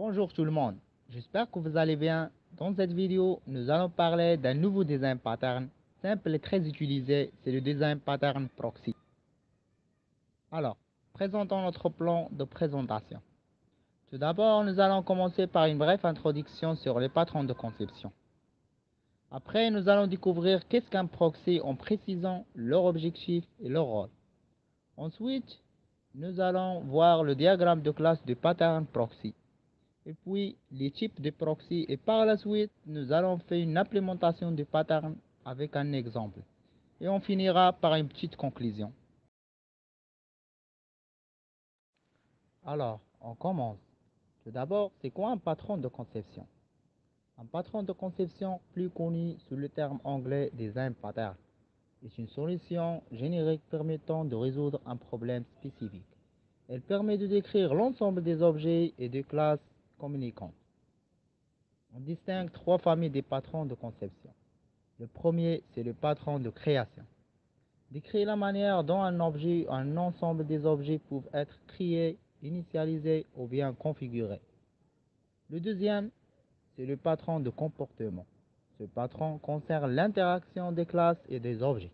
Bonjour tout le monde, j'espère que vous allez bien. Dans cette vidéo, nous allons parler d'un nouveau design pattern simple et très utilisé, c'est le design pattern proxy. Alors, présentons notre plan de présentation. Tout d'abord, nous allons commencer par une brève introduction sur les patrons de conception. Après, nous allons découvrir qu'est-ce qu'un proxy en précisant leur objectif et leur rôle. Ensuite, nous allons voir le diagramme de classe du pattern proxy. Et puis les types de proxy, et par la suite nous allons faire une implémentation du pattern avec un exemple et on finira par une petite conclusion. Alors on commence. Tout d'abord, c'est quoi un patron de conception? Un patron de conception, plus connu sous le terme anglais design pattern, est une solution générique permettant de résoudre un problème spécifique. Elle permet de décrire l'ensemble des objets et des classes communicantes. On distingue trois familles de patrons de conception. Le premier, c'est le patron de création. Décrit la manière dont un objet ou un ensemble des objets peuvent être créés, initialisés ou bien configurés. Le deuxième, c'est le patron de comportement. Ce patron concerne l'interaction des classes et des objets.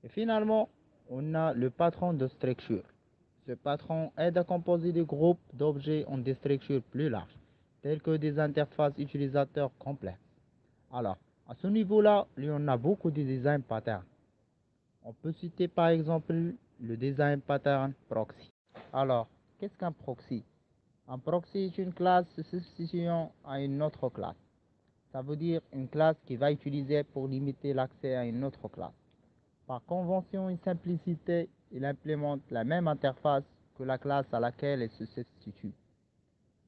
Et finalement, on a le patron de structure. Ce patron aide à composer des groupes d'objets en des structures plus larges, telles que des interfaces utilisateurs complexes. Alors, à ce niveau-là, il y en a beaucoup de design patterns. On peut citer par exemple le design pattern proxy. Alors, qu'est-ce qu'un proxy? Un proxy est une classe se substituant à une autre classe. Ça veut dire une classe qui va utiliser pour limiter l'accès à une autre classe. Par convention et simplicité, il implémente la même interface que la classe à laquelle elle se substitue.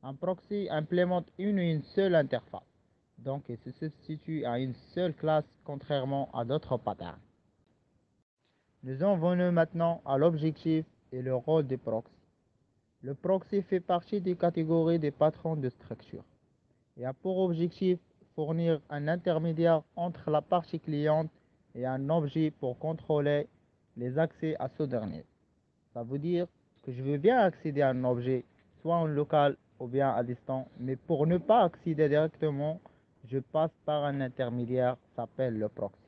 Un proxy implémente une seule interface. Donc, il se substitue à une seule classe contrairement à d'autres patterns. Nous en venons maintenant à l'objectif et le rôle des proxys. Le proxy fait partie des catégories des patrons de structure et a pour objectif fournir un intermédiaire entre la partie cliente et un objet pour contrôler les accès à ce dernier. Ça veut dire que je veux bien accéder à un objet, soit en local ou bien à distance, mais pour ne pas accéder directement, je passe par un intermédiaire, s'appelle le proxy.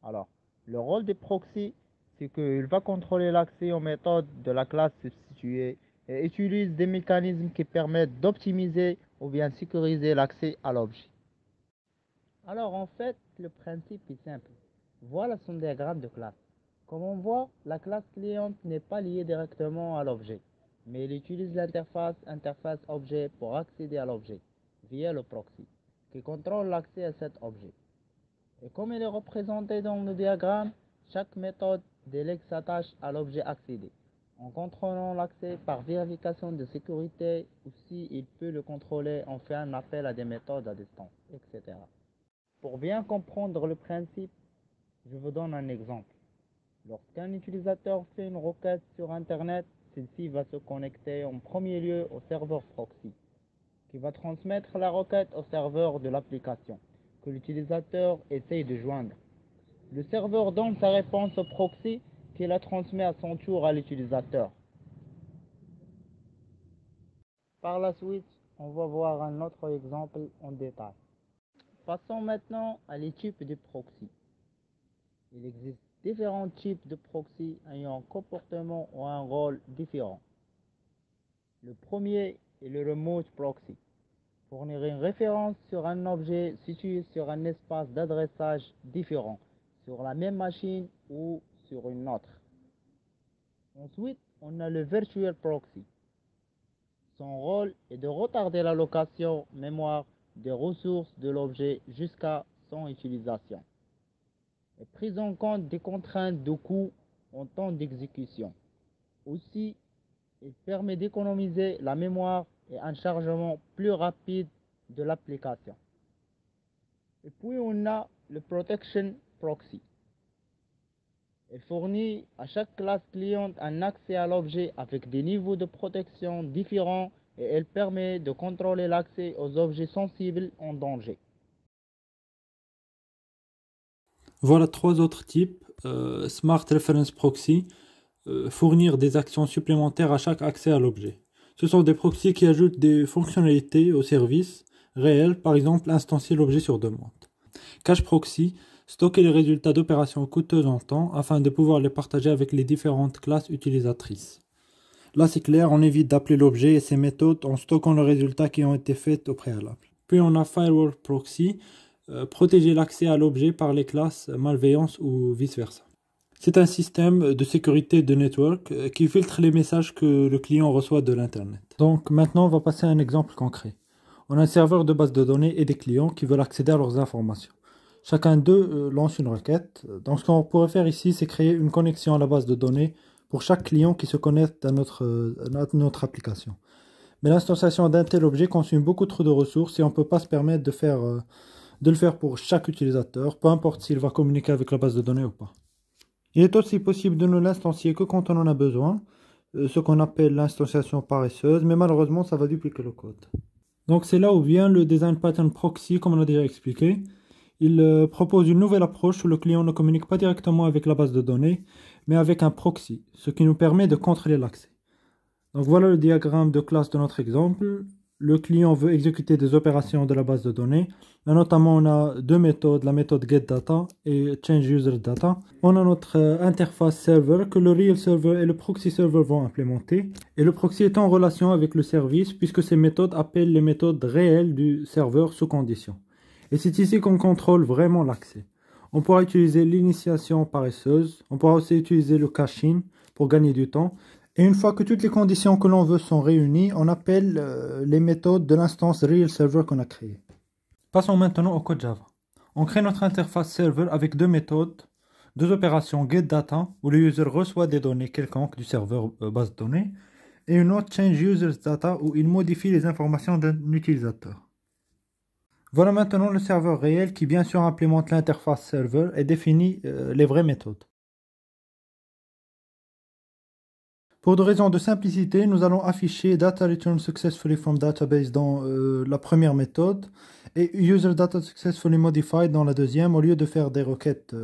Alors, le rôle du proxy, c'est qu'il va contrôler l'accès aux méthodes de la classe substituée et utilise des mécanismes qui permettent d'optimiser ou bien sécuriser l'accès à l'objet. Alors, en fait, le principe est simple. Voilà son diagramme de classe. Comme on voit, la classe cliente n'est pas liée directement à l'objet, mais elle utilise l'interface interface objet pour accéder à l'objet via le proxy, qui contrôle l'accès à cet objet. Et comme il est représenté dans le diagramme, chaque méthode délègue sa tâche à l'objet accédé. En contrôlant l'accès par vérification de sécurité, ou si il peut le contrôler, on fait un appel à des méthodes à distance, etc. Pour bien comprendre le principe, je vous donne un exemple. Lorsqu'un utilisateur fait une requête sur Internet, celle-ci va se connecter en premier lieu au serveur proxy, qui va transmettre la requête au serveur de l'application que l'utilisateur essaye de joindre. Le serveur donne sa réponse au proxy qui la transmet à son tour à l'utilisateur. Par la suite, on va voir un autre exemple en détail. Passons maintenant à les types de proxy. Il existe différents types de proxy ayant un comportement ou un rôle différent. Le premier est le remote proxy. Fournir une référence sur un objet situé sur un espace d'adressage différent, sur la même machine ou sur une autre. Ensuite, on a le virtual proxy. Son rôle est de retarder l'allocation mémoire des ressources de l'objet jusqu'à son utilisation. Et prise en compte des contraintes de coût en temps d'exécution. Aussi, il permet d'économiser la mémoire et un chargement plus rapide de l'application. Et puis on a le Protection Proxy. Il fournit à chaque classe cliente un accès à l'objet avec des niveaux de protection différents et elle permet de contrôler l'accès aux objets sensibles en danger. Voilà trois autres types. Smart Reference Proxy, fournir des actions supplémentaires à chaque accès à l'objet. Ce sont des proxys qui ajoutent des fonctionnalités au service réel, par exemple instancier l'objet sur demande. Cache proxy, stocker les résultats d'opérations coûteuses en temps afin de pouvoir les partager avec les différentes classes utilisatrices. Là c'est clair, on évite d'appeler l'objet et ses méthodes en stockant les résultats qui ont été faits au préalable. Puis on a firewall proxy, protéger l'accès à l'objet par les classes malveillance ou vice-versa. C'est un système de sécurité de network qui filtre les messages que le client reçoit de l'Internet. Donc maintenant, on va passer à un exemple concret. On a un serveur de base de données et des clients qui veulent accéder à leurs informations. Chacun d'eux lance une requête. Donc ce qu'on pourrait faire ici, c'est créer une connexion à la base de données pour chaque client qui se connecte à notre application. Mais l'instanciation d'un tel objet consomme beaucoup trop de ressources et on ne peut pas se permettre de le faire pour chaque utilisateur, peu importe s'il va communiquer avec la base de données ou pas. Il est aussi possible de ne l'instancier que quand on en a besoin, ce qu'on appelle l'instanciation paresseuse, mais malheureusement ça va dupliquer le code. Donc c'est là où vient le design pattern proxy, comme on a déjà expliqué. Il propose une nouvelle approche où le client ne communique pas directement avec la base de données, mais avec un proxy, ce qui nous permet de contrôler l'accès. Donc voilà le diagramme de classe de notre exemple. Le client veut exécuter des opérations de la base de données. Là, notamment, on a deux méthodes, la méthode getData et changeUserData. On a notre interface server que le real server et le proxy server vont implémenter. Et le proxy est en relation avec le service puisque ces méthodes appellent les méthodes réelles du serveur sous condition. Et c'est ici qu'on contrôle vraiment l'accès. On pourra utiliser l'initiation paresseuse. On pourra aussi utiliser le caching pour gagner du temps. Et une fois que toutes les conditions que l'on veut sont réunies, on appelle les méthodes de l'instance real server qu'on a créée. Passons maintenant au code Java. On crée notre interface server avec deux méthodes, deux opérations getData où le user reçoit des données quelconques du serveur base de données et une autre changeUserData où il modifie les informations d'un utilisateur. Voilà maintenant le serveur réel qui bien sûr implémente l'interface server et définit les vraies méthodes. Pour des raisons de simplicité, nous allons afficher Data Return Successfully from Database dans la première méthode et User Data Successfully Modified dans la deuxième au lieu de faire des requêtes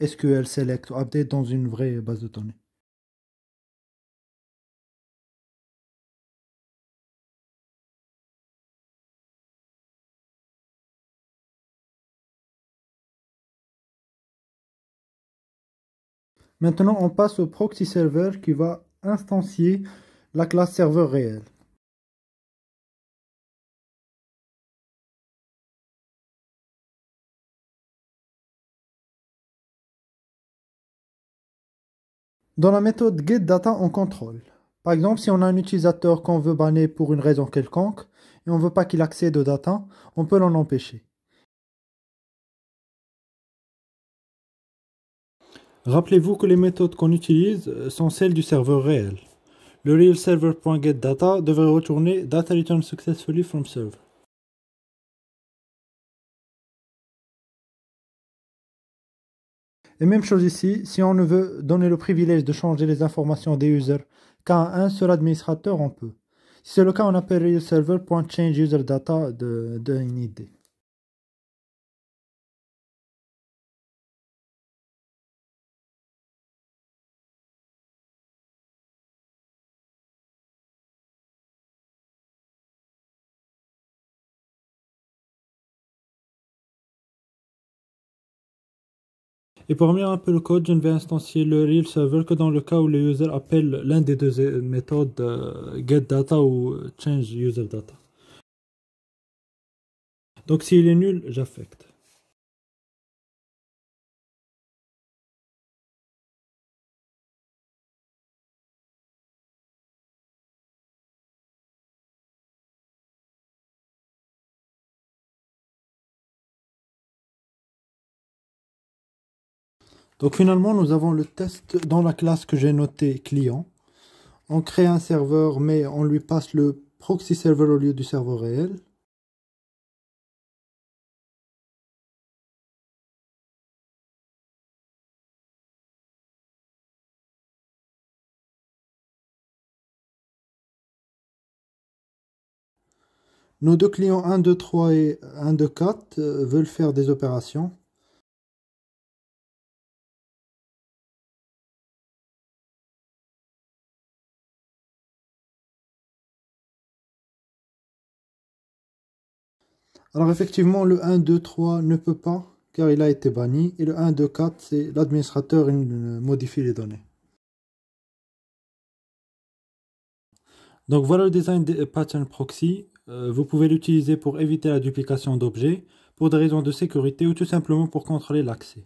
SQL Select ou Update dans une vraie base de données. Maintenant, on passe au proxy server qui va instancier la classe serveur réelle. Dans la méthode getData, on contrôle. Par exemple, si on a un utilisateur qu'on veut bannir pour une raison quelconque et on ne veut pas qu'il accède aux data, on peut l'en empêcher. Rappelez-vous que les méthodes qu'on utilise sont celles du serveur réel. Le realServer.getData devrait retourner Data Return Successfully from Server. Et même chose ici, si on ne veut donner le privilège de changer les informations des users qu'à un seul administrateur, on peut. Si c'est le cas, on appelle realServer.changeUserData de init. Et pour revenir un peu le code, je ne vais instancier le real server que dans le cas où le user appelle l'un des deux méthodes getData ou changeUserData. Donc s'il est nul, j'affecte. Donc finalement, nous avons le test dans la classe que j'ai notée client. On crée un serveur, mais on lui passe le proxy server au lieu du serveur réel. Nos deux clients 1, 2, 3 et 1, 2, 4 veulent faire des opérations. Alors effectivement, le 1, 2, 3 ne peut pas, car il a été banni. Et le 1, 2, 4, c'est l'administrateur modifie les données. Donc voilà le design des pattern proxy. Vous pouvez l'utiliser pour éviter la duplication d'objets, pour des raisons de sécurité ou tout simplement pour contrôler l'accès.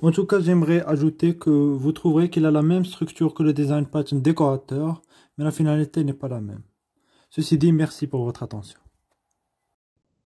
En tout cas, j'aimerais ajouter que vous trouverez qu'il a la même structure que le design pattern décorateur, mais la finalité n'est pas la même. Ceci dit, merci pour votre attention.